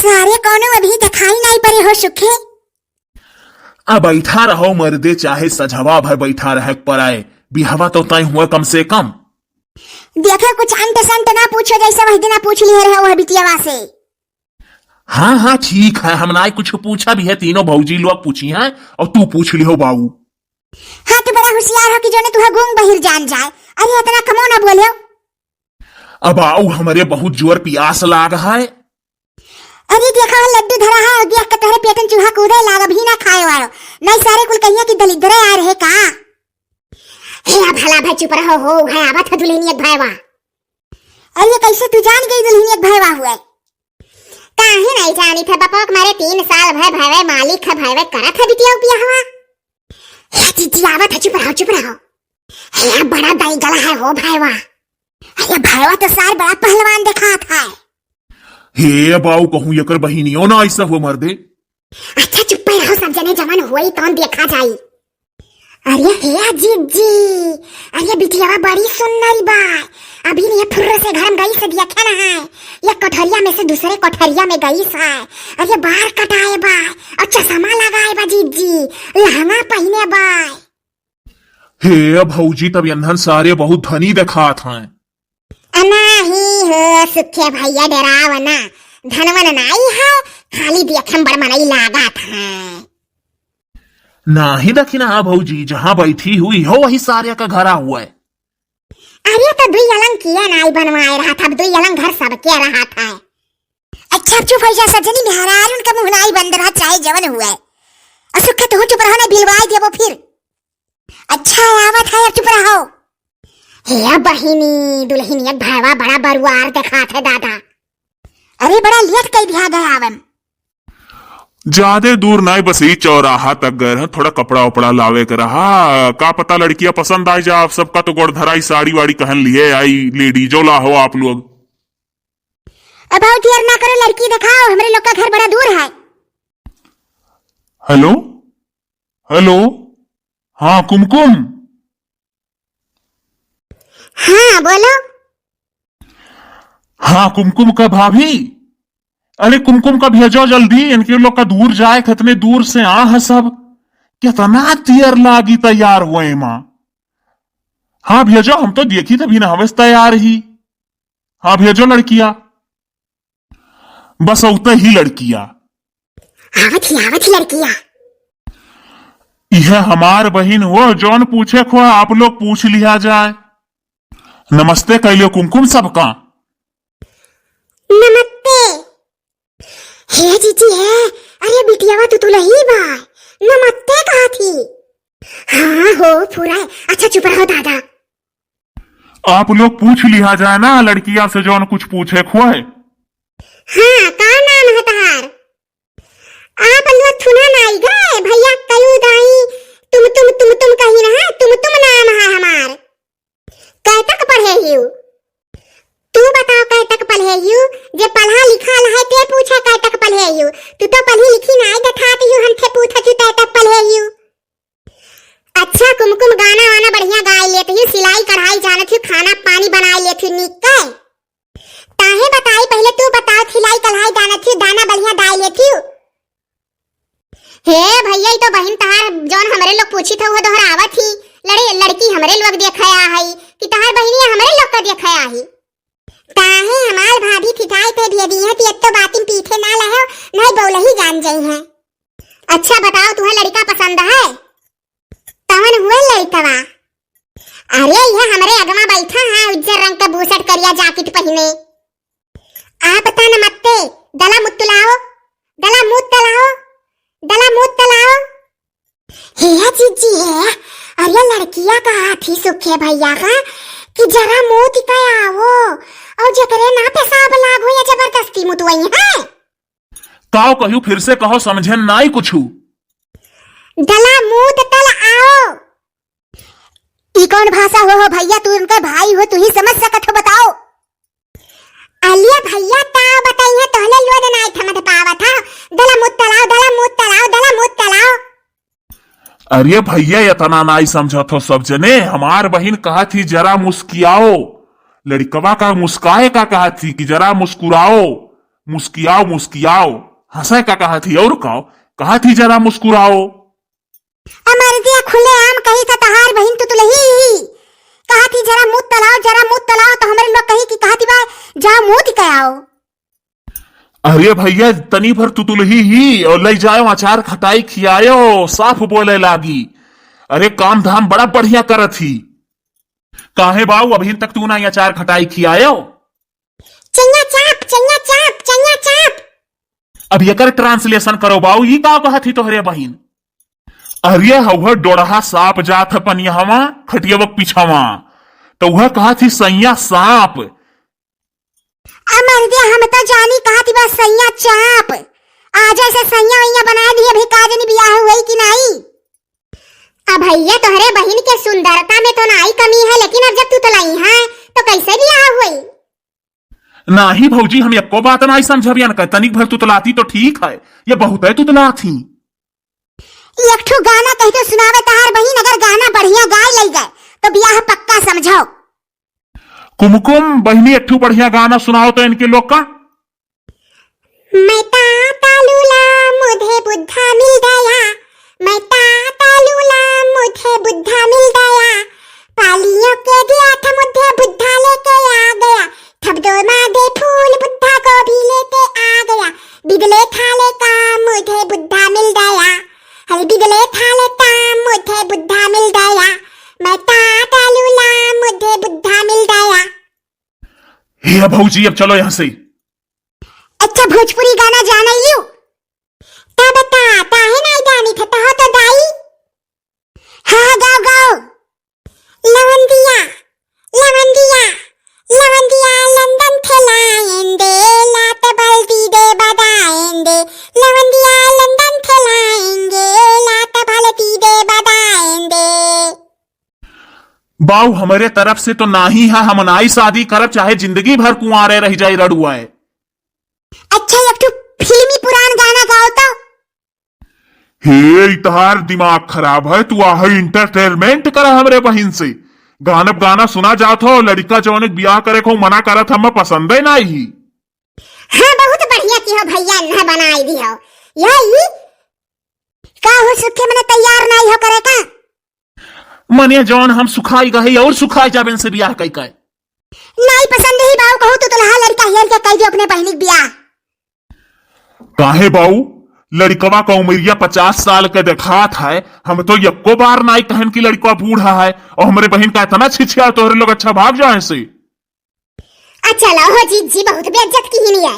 सारे कौनो अभी दिखाई नहीं पड़े हो सुखे। अब बैठा रहो मर्दे, चाहे सजवा भर बैठा रह पर आए, बिहवा तो तय हुआ कम से कम। देखो कुछ अंत संत ना पूछो, जैसे वही दिन पूछ लिए रहे वह बिटियावा से। हाँ हाँ ठीक है, हमने कुछ पूछा भी है, तीनों भौजी लोग पूछी हैं और तू पूछ लियो बाबू। हाँ तो बड़ा होशियार हो कि जो ने तुहा गुंग बहिर जान जाए। अरे इतना कमो ना बोलो। अब आओ, हमारे बहुत जोर प्यास लाग है। अरे देखा लड्डू धरा है और देख के तोहरे पेटन चूहा कूदे लाग भी ना खाए वालो। नहीं सारे कुल कहिया कि दलिद्र आ रहे का। हे भला भाई चुप रहो, हो है आवत है दुल्हनियत भाईवा। अरे कैसे तू जान गई दुल्हनियत भाईवा हुए? काहे नहीं जानी था बापा, हमारे 3 साल भर भाईवा मालिक है, भाईवा करत है बिटिया पिया हुआ। हे जीजी आवत है, चुप रहो चुप रहो। हे बड़ा दई गला है हो भाईवा। ये भाईवा तो सार बड़ा पहलवान दिखा था। हे बाऊ कहूं यकर बहिनियों ना ऐसा हुआ मर्दे। अच्छा चुप रहो, सब जने जमन हुई कौन देखा जाई। अरे हे जीजी, अरे बिटिया बड़ी सुंदर बा। अभी ने फुर्र से घर में गई से देखे ना है, ये कोठरिया में से दूसरे कोठरिया में गई है। अरे बाल कटाए बा और चश्मा लगाए बा जीजी, लहंगा पहने बा। हे भौजी तब यंधन सारे बहुत धनी दिखात हैं। नहीं हो सुखे भैया, डराव ना, धनवन नहीं है, खाली देखे बड़ मनई लागत है। नाही दखिना भौजी, जहाँ बैठी हुई हो वही सारे का घरा हुआ है। अरे तो दुई अलंग किया नाई बनवाए रहा था, दुई अलंग घर सब के रहा था। अच्छा चुप हो जा सजनी, मेहरार उनका मुंह नाई बंद रहा चाहे जवन हुआ है। असुख तो चुप रहो ना, बिलवाई देवो फिर। अच्छा आवत है, चुप रहो। हे बहिनी दुल्हनियत भाईवा बड़ा बरुआर दिखात है दादा। अरे बड़ा लेट कई बिहा गया आवम। ज्यादा दूर नहीं, बस ही चौराहा तक गए हैं, थोड़ा कपड़ा उपड़ा लावे के रहा। का पता लड़कियां पसंद आई जा, आप सबका तो गोड़ धराई साड़ी वाड़ी कहन लिए आई, लेडीजो ला हो आप लोग। अब आओ देर ना करो, लड़की दिखाओ, हमारे लोग का घर बड़ा दूर है। हेलो हेलो, हाँ कुमकुम। हाँ बोलो। हाँ कुमकुम का भाभी, अरे कुमकुम का भेजो जल्दी, इनके लोग का दूर जाए, कितने दूर से आ है सब, कितना देर लागी तैयार हुए माँ। हाँ भेजो, हम तो देखी तभी ना हवस तैयार ही। हाँ भेजो लड़कियां, बस उतने ही लड़कियां। आवत ही लड़कियां। यह हमार बहन हो, जौन पूछे खो आप लोग पूछ लिया जाए। नमस्ते कैलियो कुमकुम सबका। नमस्ते। हे जीजी है, अरे बिटियावा तू लही बा, नमस्ते कहा थी। हाँ हो पूरा। अच्छा चुप रहो दादा। आप लोग पूछ लिया जाए ना लड़कियां से जौन कुछ पूछे खोए। हाँ का नाम है तहार? आप लोग सुना नहीं गए भैया कयू दाई, तुम कही ना, तुम नाम है हमार। कै तक पढ़े हियो? तू बताओ कै तक पढ़े हियो? जे पढ़ा लिखा है ते पूछे कै तक पढ़े हियो। तू तो पढ़ी लिखी नहीं दिखाती हियो, हमसे पूछा तू कै तक पढ़े हियो। अच्छा कुमकुम गाना वाना बढ़िया गाय लेती हियो, सिलाई कढ़ाई जानत हियो, खाना पानी बनाए लेती हियो, निक के ताहे बताई पहले तू बताओ, सिलाई कढ़ाई जानत हियो, दाना बढ़िया डाल लेती हियो। हे भैया तो बहन तहार जौन हमरे लोग पूछी था वो दोहरावत ही, लड़की हमरे लोग देखाया है कि तहार बहनिया हमरे लोग का देखाया है। ताहे हमार भाभी खिटाई पे दे दी है कि तो बातिन पीछे ना लहो, नहीं बोल ही जान जाई है। अच्छा बताओ तुम्हें लड़का पसंद है? तवन हुए लड़कवा? अरे ये हमरे अगवा बैठा है, उज्जर रंग का बूशर्ट करिया जैकेट पहने। आप बता नमस्ते, दला मुत तलाओ, दला मुत तलाओ, दला मुत तलाओ। हे जीजी है, अरे लड़कियां कहा थी सुखे भैया का कि जरा मुंह दिखाओ और जकरे ना पेशाब लागो या जबरदस्ती मुतवई है। काओ कहूं फिर से कहो, समझे नहीं कुछ। दला मुत तल आओ। ई कौन भाषा हो भैया? तू उनका भाई हो, तू ही समझ सकत हो, बताओ। अलिया भैया ताओ बताई है, तोहले लोद नहीं थमत पावा था। दला मुत तलाओ, दला मुत तलाओ, दला मुत तलाओ। अरे भैया इतना नहीं समझा तो सब जने, हमार बहन कहा थी जरा मुस्कियाओ, लड़कवा का मुस्काए का कहा थी कि जरा मुस्कुराओ, मुस्कियाओ मुस्कियाओ, हंसा का कहा थी और कहा थी जरा मुस्कुराओ। अमर दिया खुले आम कही था तहार बहिन तुतलही कहा थी जरा मुंह तलाओ तो हमारे लोग कही कि कहा थी बा जाओ मुंह दिखाओ। अरे भैया तनी भर तुतुलही ही और ले जाओ अचार खटाई खियायो, साफ बोले लागी। अरे काम धाम बड़ा बढ़िया करत थी। काहे बाऊ अभी तक तू ना अचार खटाई खियायो? चंगा चाप। अब ये ट्रांसलेशन करो बाऊ, ये का कहा थी तोहरे बहिन? अरे हवा डोढ़ा सांप जात पनियावा खटियवक पीछावा, तो वह कहा थी सैया सांप। अमर दिया हम तो जानी कहा थी बस सैया चाप। आज ऐसे सैया वैया बना दिए अभी काजनी बियाह हुई कि नहीं। अब भैया तोहरे बहन के सुंदरता में तो नाई कमी है, लेकिन अब जब तू तलाई है तो कैसे बियाह हुई? नाही भौजी हम एको बात नहीं समझबियन का, तनिक भर तुतलाती तो ठीक है, ये बहुत है तुतला थी। एक ठो गाना कह तो सुनावे तहार बहन, अगर गाना बढ़िया गाय ले गए तो बियाह पक्का समझो। कुमकुम बहनी एक बढ़िया गाना सुनाओ तो इनके लोग का। मैं तालूला मुझे बुद्धा मिल गया, मैं तालूला मुझे बुद्धा मिल गया, पालियों के दिया था मुझे बुद्धा लेके आ गया, थपदो मादे फूल बुद्धा को भी लेके आ गया, बिगले थाले का मुझे बुद्धा मिल गया, हर बिगले थाले का मुझे बुद्धा मिल गया, मैं तालूला मुझे बुद्धा मिल गया। हे भौजी अब चलो यहां से। अच्छा भोजपुरी गाना जाना ही लियो ता बता काहे नहीं जानी था तो दाई। हाँ गाओ लवंदिया लंदन थे लाएंगे लात बल्दी दे बदाएंगे, लवंदिया लंदन थे लाएंगे लात बल्दी दे बदाएंगे। बाऊ हमारे तरफ से तो नाही है, हम नाई शादी करब चाहे जिंदगी भर कुंवारे रह जाए रड़ुआए। अच्छा एक तो फिल्मी पुरान गाना गाओ तो। हे इतहार दिमाग खराब है, तू आह इंटरटेनमेंट करा हमरे बहन से। गाना सुना जात हो, लड़का जौन ब्याह करे को मना करत हम पसंद है नहीं। हाँ बहुत बढ़िया की हो भैया, न बनाई दी हो यही का हो सुखे मने तैयार नहीं हो करे का। मने जौन हम सुखाई गए और सुखाई जाबे से ब्याह कई कई नहीं पसंद ही बाऊ कहू तो दुल्हा लड़का हेर के कह दियो अपने बहनी ब्याह। काहे बाऊ लड़कवा का उमरिया 50 साल के देखात है, हम तो यक्को बार नाई कहन की लड़का बूढ़ा है और हमारे बहन का इतना छिछिया तोहरे लोग अच्छा भाग जाए से। अच्छा लो हो जीत जी बहुत बेइज्जत की ही नहीं है।